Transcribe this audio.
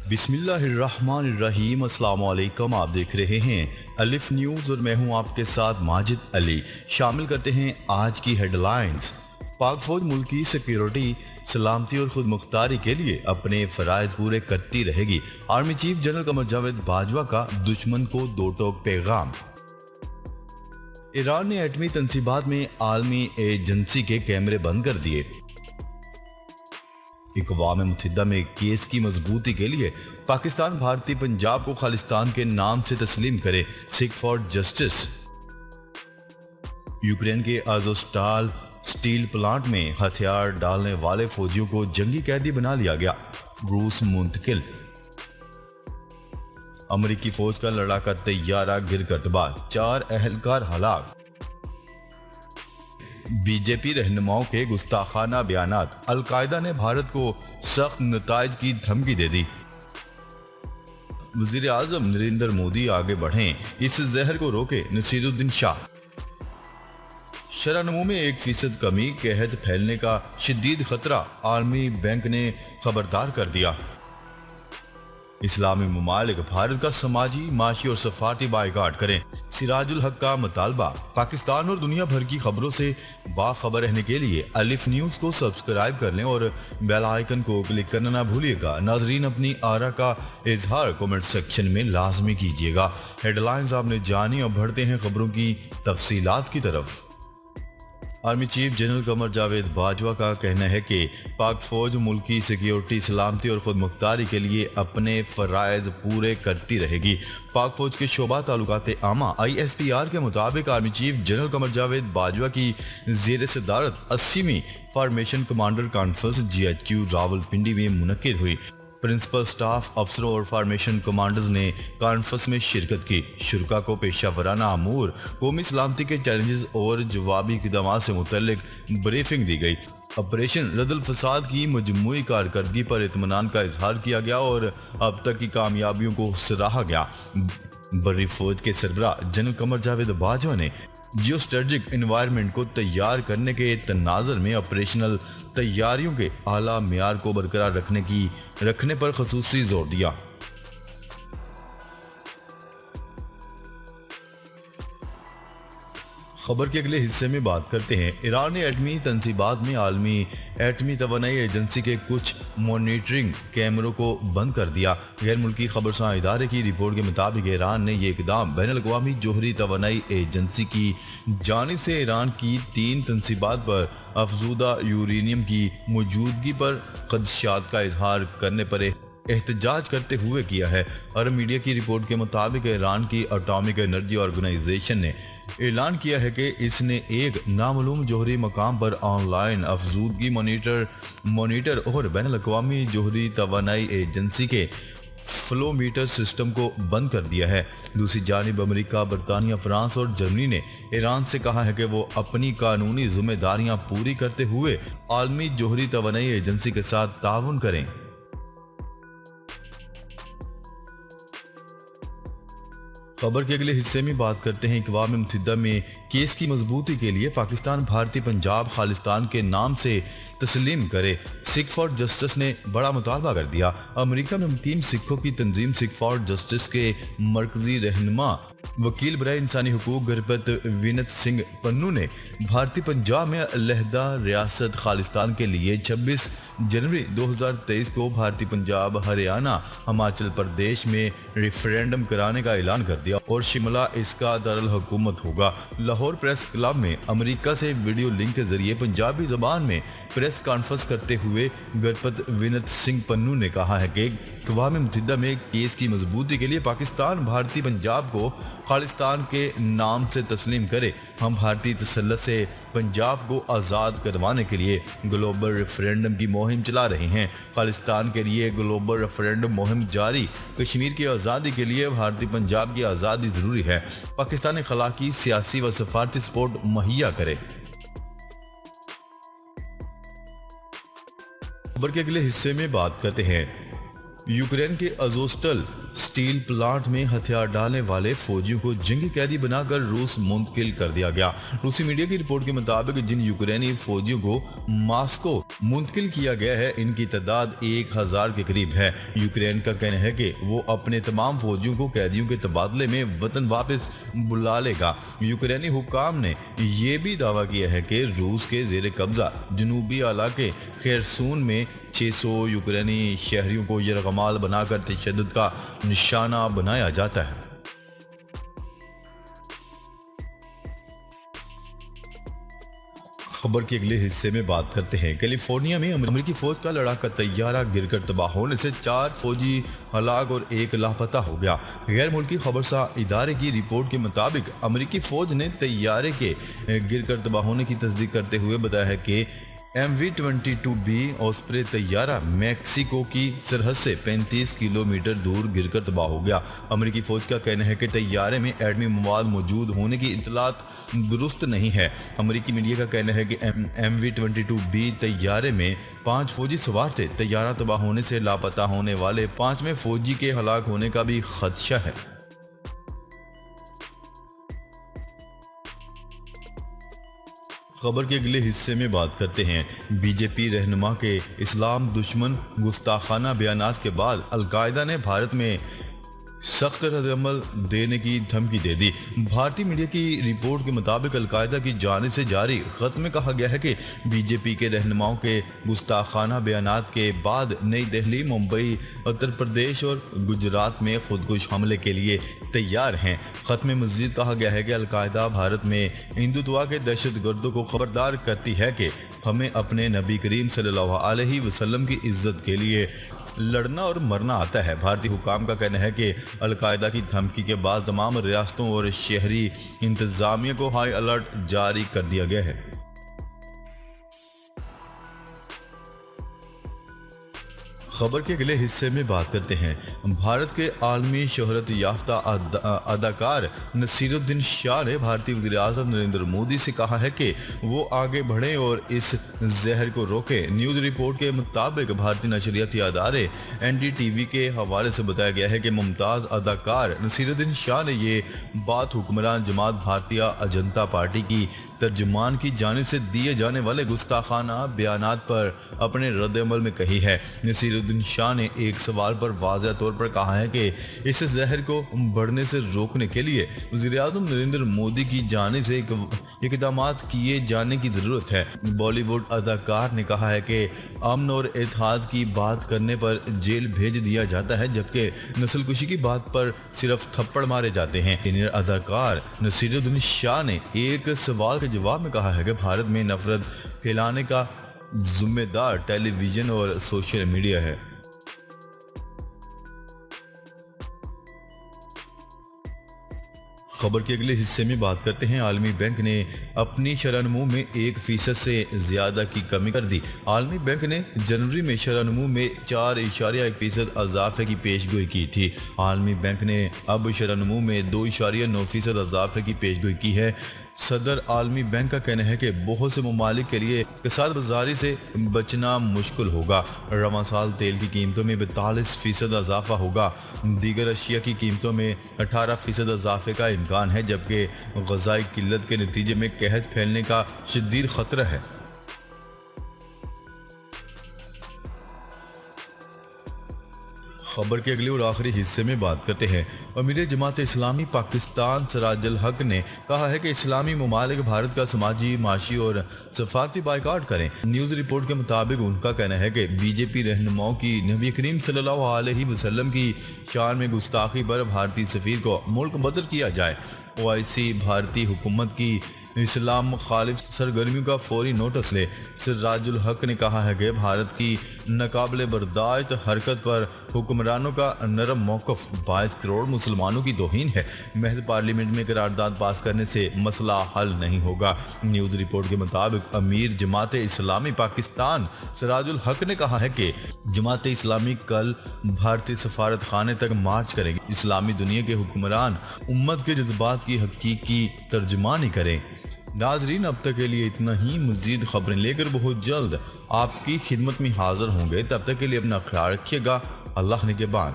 बिस्मिल्लाहिर्रहमानिर्रहीम। अस्सलाम वालेकुम। आप देख रहे हैं अलिफ न्यूज़ और मैं हूं आपके साथ माजिद अली। शामिल करते हैं आज की हेडलाइंस। पाक फौज मुल्क की सिक्योरिटी, सलामती और खुद मुख्तारी के लिए अपने फ़राइज़ पूरे करती रहेगी। Army chief general Qamar Javed Bajwa का दुश्मन को दो टोक पैगाम। ईरान ने एटमी तंसीबात में आलमी एजेंसी के कैमरे बंद कर दिए। अक़वाम मुत्तहिदा में केस की मजबूती के लिए पाकिस्तान भारतीय पंजाब को खालिस्तान के नाम से तस्लीम करे, सिख फॉर जस्टिस। यूक्रेन के आज़ोस्टाल स्टील प्लांट में हथियार डालने वाले फौजियों को जंगी कैदी बना लिया गया, रूस मुंतकिल। अमेरिकी फौज का लड़ाका तैयारा गिरकर तबाह, 4 अहलकार हलाक। बीजेपी रहनुमाओं के गुस्ताखाना बयानात, अलकायदा ने भारत को सख्त नताइज की धमकी दे दी। वज़ीर आज़म नरेंद्र मोदी आगे बढ़ें, इस जहर को रोके, नसीरुद्दीन शाह। शरह-ए-नमू में 1% कमी, कहत फैलने का शदीद खतरा, आलमी बैंक ने खबरदार कर दिया। इस्लामी ममालिक भारत का समाजी, माशी और सफारती बायकाट करें, सिराजुल हक का मुतालबा। पाकिस्तान और दुनिया भर की खबरों से बाखबर रहने के लिए अलिफ न्यूज़ को सब्सक्राइब कर लें और बेल आइकन को क्लिक करना ना भूलिएगा। नाजरीन, अपनी आरा का इजहार कमेंट सेक्शन में लाजमी कीजिएगा। हेडलाइंस आपने जानी, अब बढ़ते हैं खबरों की तफसीलात की तरफ। Army chief general Qamar Javed Bajwa का कहना है कि पाक फौज मुल्क की सिक्योरिटी, सलामती और खुद मुख्तारी के लिए अपने फ़राइज़ पूरे करती रहेगी। पाक फौज के शोबा ताल्लुकात आमा ISPR के मुताबिक army chief general Qamar Javed Bajwa की ज़ेर सदारत 80वीं formation commander conference GHQ Rawalpindi में मुनक्किद हुई। प्रिंसिपल स्टाफ अफसरों और फॉर्मेशन कमांडर्स ने कॉन्फ्रेंस में शिरकत की। शुरका को पेशा वराना अमूर, कौमी सलामती के चैलेंजेस और जवाबी इक़दामात से मुतल्लिक ब्रीफिंग दी गई। ऑपरेशन रद्दुल फसाद की मजमूई कारकर्दगी पर इत्मीनान का इजहार किया गया और अब तक की कामयाबियों को सराहा गया। बर्री फौज के सरबराह जनरल कमर जावेद बाजवा ने जियो स्ट्रेटजिक एनवायरनमेंट को तैयार करने के तनाज़ुर में ऑपरेशनल तैयारियों के आला मियार को बरकरार रखने पर ख़ुसूसी जोर दिया। खबर के अगले हिस्से में बात करते हैं। ईरान ने एटमी तंसीबात में आलमी एटमी तवानाई एजेंसी के कुछ मॉनिटरिंग कैमरों को बंद कर दिया। गैर मुल्की खबरसां इदारे की रिपोर्ट के मुताबिक ईरान ने यह इक़दाम बैनुल-अक़वामी जोहरी तवानाई एजेंसी की जानिब से ईरान की 3 तंसीबात पर अफजूदा यूरेनियम की मौजूदगी पर खदशात का इजहार करने पर एहतजाज करते हुए किया है। अरब मीडिया की रिपोर्ट के मुताबिक ईरान की एटॉमिक एनर्जी ऑर्गेनाइजेशन ने ऐलान किया है कि इसने एक नामालूम जोहरी मकाम पर ऑनलाइन अफजूदगी मॉनिटर और बैनुल-अक़वामी जोहरी तवानाई एजेंसी के फ्लो मीटर सिस्टम को बंद कर दिया है। दूसरी जानिब अमेरिका, बरतानिया, फ्रांस और जर्मनी ने ईरान से कहा है कि वो अपनी कानूनी जिम्मेदारियां पूरी करते हुए आलमी जोहरी तवानाई एजेंसी के साथ ताउन करें। खबर के अगले हिस्से में बात करते हैं। अक़वाम मुत्तहिदा में केस की मजबूती के लिए पाकिस्तान भारतीय पंजाब खालिस्तान के नाम से तस्लीम करे, सिख फॉर जस्टिस ने बड़ा मुतालबा कर दिया। अमेरिका में मुकीम सिखों की तंजीम सिख फॉर जस्टिस के मरकजी रहनुमा वकील बराए इंसानी हुकूक गुरबत विनत सिंह पन्नू ने भारतीय पंजाब में अलहदा रियासत खालिस्तान के लिए 26 जनवरी 2023 को भारतीय पंजाब, हरियाणा, हिमाचल प्रदेश में रेफरेंडम कराने का ऐलान कर दिया और शिमला इसका दारुल हुकूमत होगा। लाहौर प्रेस क्लब में अमेरिका से वीडियो लिंक के जरिए पंजाबी जबान में प्रेस कॉन्फ्रेंस करते हुए गुरबत विनत सिंह पन्नू ने कहा है कि अक़वाम मुत्तहिदा में केस की मजबूती के लिए पाकिस्तान भारतीय पंजाब को खालिस्तान के नाम से तस्लीम करे। हम भारतीय तसल्लुत से पंजाब को आज़ाद करवाने के लिए ग्लोबल रेफरेंडम की मुहिम चला रहे हैं। खालिस्तान के लिए ग्लोबल रेफरेंडम मुहिम जारी। कश्मीर की आज़ादी के लिए भारतीय पंजाब की आज़ादी ज़रूरी है। पाकिस्तान अखलाकी, सियासी व सफारती सपोर्ट मुहैया करे। खबर के अगले हिस्से में बात करते हैं। यूक्रेन के अज़ोस्टल स्टील प्लांट में हथियार डालने वाले फौजियों को जंगी कैदी बनाकर रूस मुंतकिल कर दिया गया। रूसी मीडिया की रिपोर्ट के मुताबिक जिन यूक्रेनी फौजियों को मॉस्को منتقل کیا گیا ہے۔ ان کی تعداد 1000 کے قریب ہے۔ یوکرین کا کہنا ہے کہ وہ اپنے تمام فوجیوں کو قیدیوں کے تبادلے میں وطن واپس بلا لے گا۔ یوکرینی حکام نے یہ بھی دعویٰ کیا ہے کہ روس کے زیر قبضہ جنوبی علاقے خیرسون میں 600 یوکرینی شہریوں کو یرغمال بنا کر تشدد کا نشانہ بنایا جاتا ہے۔ خبر کے اگلے حصے میں بات کرتے ہیں۔ کیلیفورنیا میں امریکی فوج کا لڑاکا طیارہ گر کر تباہ ہونے سے 4 فوجی ہلاک اور 1 لاپتہ ہو گیا۔ غیر ملکی خبرساں ادارے کی رپورٹ کے مطابق امریکی فوج نے طیارے کے گر کر تباہ ہونے کی تصدیق کرتے ہوئے بتایا ہے کہ MV-22B اوسپرے طیارہ میکسیکو کی سرحد سے 35 کلومیٹر دور گر کر تباہ ہو گیا۔ امریکی فوج کا کہنا ہے کہ طیارے میں ایٹمی مواد موجود ہونے کی اطلاعات درست نہیں ہے۔ امریکی میڈیا کا کہنا ہے کہ MV-22B طیارے میں 5 فوجی سوار تھے۔ طیارہ تباہ ہونے سے لاپتہ ہونے والے 5ویں فوجی کے ہلاک ہونے کا بھی خدشہ ہے۔ خبر کے اگلے حصے میں بات کرتے ہیں۔ بی جے پی رہنما کے اسلام دشمن گستاخانہ بیانات کے بعد القاعدہ نے بھارت میں سخت رد عمل دینے کی دھمکی دے دی۔ بھارتی میڈیا کی رپورٹ کے مطابق القاعدہ کی جانب سے جاری خط میں کہا گیا ہے کہ بی جے پی کے رہنماؤں کے گستاخانہ بیانات کے بعد نئی دہلی، ممبئی، اتر پردیش اور گجرات میں خودکش حملے کے لیے تیار ہیں۔ خط میں مزید کہا گیا ہے کہ القاعدہ بھارت میں ہندوتوا کے دہشت گردوں کو خبردار کرتی ہے کہ ہمیں اپنے نبی کریم صلی اللہ علیہ وسلم کی عزت کے لیے لڑنا اور مرنا آتا ہے۔ بھارتی حکام کا کہنا ہے کہ القاعدہ کی دھمکی کے بعد تمام ریاستوں اور شہری انتظامیہ کو ہائی الرٹ جاری کر دیا گیا ہے۔ خبر کے اگلے حصے میں بات کرتے ہیں۔ بھارت کے عالمی شہرت یافتہ اداکار نصیر الدین شاہ نے بھارتی وزیر اعظم نریندر مودی سے کہا ہے کہ وہ آگے بڑھیں اور اس زہر کو روکیں۔ نیوز رپورٹ کے مطابق بھارتی نشریاتی ادارے NDTV کے حوالے سے بتایا گیا ہے کہ ممتاز اداکار نصیر الدین شاہ نے یہ بات حکمران جماعت بھارتیہ جنتا پارٹی کی ترجمان کی جانب سے دیے جانے والے گستاخانہ بیانات پر اپنے رد عمل میں کہی ہے۔ نصیر الدین شاہ نے ایک سوال پر واضح طور پر کہا ہے کہ اس زہر کو بڑھنے سے روکنے کے لیے وزیر اعظم نریندر مودی کی جانب سے اقدامات کیے جانے کی ضرورت ہے۔ بالی ووڈ اداکار نے کہا ہے کہ امن اور اتحاد کی بات کرنے پر جیل بھیج دیا جاتا ہے، جبکہ نسل کشی کی بات پر صرف تھپڑ مارے جاتے ہیں۔ سینئر اداکار نصیر الدین شاہ نے ایک سوال کے جواب میں کہا ہے کہ بھارت میں نفرت پھیلانے کا ذمہ دار ٹیلی ویژن اور سوشل میڈیا ہے۔ خبر کے اگلے حصے میں بات کرتے ہیں۔ عالمی بینک نے اپنی شرح نمو میں 1% سے زیادہ کی کمی کر دی۔ عالمی بینک نے جنوری میں شرح نمو میں 4.1% اضافے کی پیش گوئی کی تھی۔ عالمی بینک نے اب شرح نمو میں 2.9% اضافے کی پیش گوئی کی ہے۔ صدر عالمی بینک کا کہنا ہے کہ بہت سے ممالک کے لیے اقتصاد بازاری سے بچنا مشکل ہوگا۔ رواں سال تیل کی قیمتوں میں 42% اضافہ ہوگا۔ دیگر اشیاء کی قیمتوں میں 18% اضافے کا امکان ہے، جبکہ غذائی قلت کے نتیجے میں قحط پھیلنے کا شدید خطرہ ہے۔ خبر کے اگلے اور آخری حصے میں بات کرتے ہیں۔ امیر جماعت اسلامی پاکستان سراج الحق نے کہا ہے کہ اسلامی ممالک بھارت کا سماجی، معاشی اور سفارتی بائیکاٹ کریں۔ نیوز رپورٹ کے مطابق ان کا کہنا ہے کہ بی جے پی رہنماؤں کی نبی کریم صلی اللہ علیہ وسلم کی شان میں گستاخی پر بھارتی سفیر کو ملک بدر کیا جائے۔ OIC بھارتی حکومت کی اسلام مخالف سرگرمیوں کا فوری نوٹس لے۔ سراج الحق نے کہا ہے کہ بھارت کی ناقابل برداشت حرکت پر حکمرانوں کا نرم موقف 22 کروڑ مسلمانوں کی توہین ہے۔ محض پارلیمنٹ میں قرارداد پاس کرنے سے مسئلہ حل نہیں ہوگا۔ نیوز رپورٹ کے مطابق امیر جماعت اسلامی پاکستان سراج الحق نے کہا ہے کہ جماعت اسلامی کل بھارتی سفارت خانے تک مارچ کرے گی۔ اسلامی دنیا کے حکمران امت کے جذبات کی حقیقی ترجمانی کریں۔ ناظرین، اب تک کے لیے اتنا ہی۔ مزید خبریں لے کر بہت جلد آپ کی خدمت میں حاضر ہوں گے۔ تب تک کے لیے اپنا خیال رکھیے گا۔ اللہ نگہبان۔